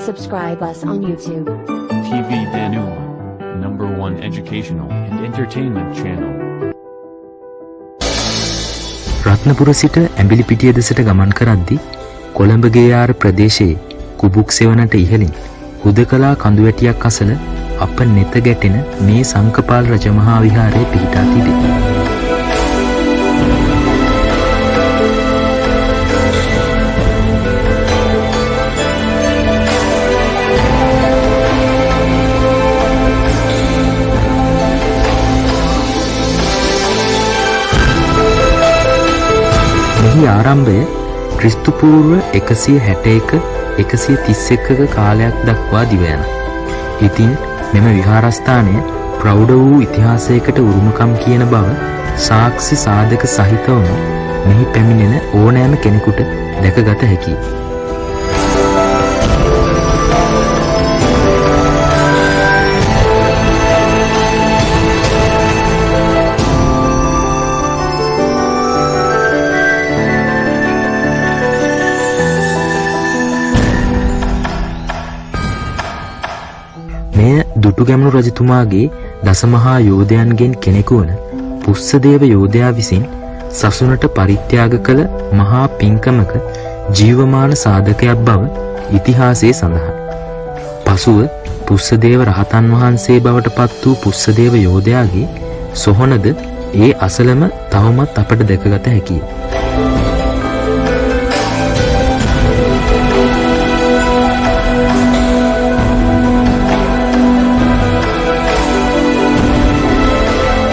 Subscribe us on YouTube. TV Danua, #1 educational and entertainment channel. Ratnapura සිට ඇඹිලිපිටිය දෙසට ගමන් කරද්දී කොළඹ ගේයාර ප්‍රදේශයේ කුබුක් සෙවණට ඉහළින් හුදකලා කඳුවැටියක් අසල අප නෙත ගැටෙන මේ සංකපාල රජමහා විහාරය පිහිටා තිබේ. මෙහි ආරම්භය ක්‍රිස්තු පූර්ව 161-131ක කාලයක් දක්වා දිව යනවා. ඉතින් මෙම විහාරස්ථානය ප්‍රෞಢ වූ ඉතිහාසයකට උරුමකම් කියන බව සාක්ෂි සාධක සහිතවම මෙහි පැමිණෙන ඕනෑම කෙනෙකුට දැකගත හැකියි. මෙය දුටුගැමුණු රජතුමාගේ දසමහා යෝධයන්ගෙන් කෙනෙකු වන පුස්සදේව යෝධයා විසින් සසුනට පරිත්‍යාග කළ මහා පින්කමක ජීවමාන සාධකයක් බව ඉතිහාසයේ සඳහන්. පසුව පුස්සදේව රහතන් වහන්සේ බවට පත් වූ පුස්සදේව යෝධයාගේ සොහොනද ඒ අසලම තවමත් අපට දැකගත හැකියි.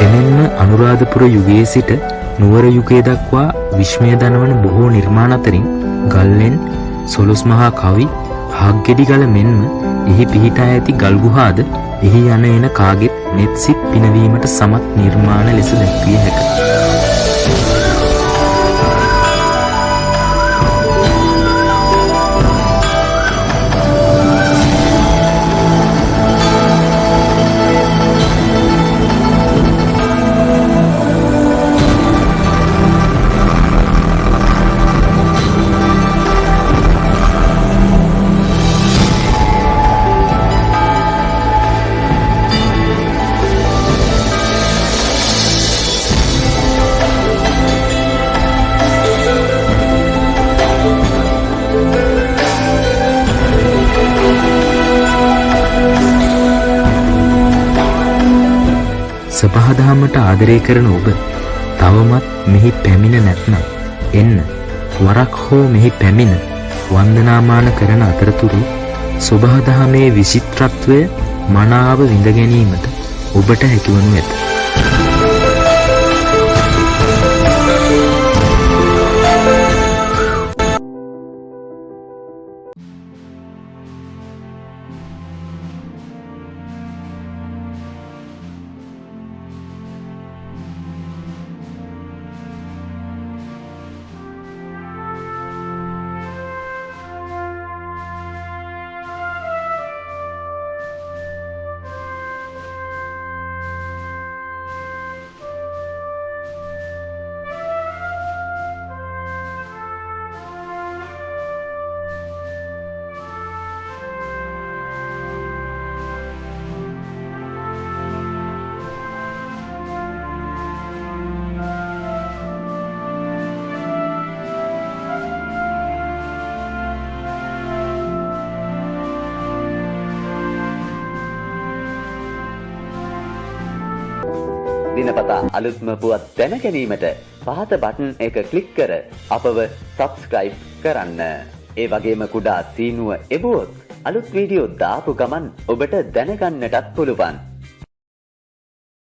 එමෙන්ම අනුරාධපුර යුගයේ සිට නුවර යුගය දක්වා විශ්මය දනවන බොහෝ නිර්මාණ අතරින් ගල්ලෙන් සොළොස් මහා කවි හග්ගෙඩිගල මෙන්ම එහි පිහිටා ඇති ගල් ගුහාද එහි යන එන කාගෙත් net සිත් පිනවීමට සමත් නිර්මාණ ලෙස දැක්විය හැකියි. සබහාදහමට ආදරය කරන ඔබ තවමත් මෙහි පැමිණ නැත්නම් එන්න වරක් හෝ මෙහි පැමිණ වන්දනාමාන කරන අතරතුරු සබහාදහමේ විචිත්‍රත්වය මනාව විඳ ගැනීමට ඔබට හැකිවනු ඇත. දිනපතා අලුත්ම පුවත් දැන ගැනීමට පහත බටන් එක ක්ලික් කර අපව සබ්ස්ක්‍රයිබ් කරන්න. ඒ වගේම කුඩා සීනුව එබුවොත් අලුත් වීඩියෝ දාපු ගමන් ඔබට දැනගන්නටත් පුළුවන්.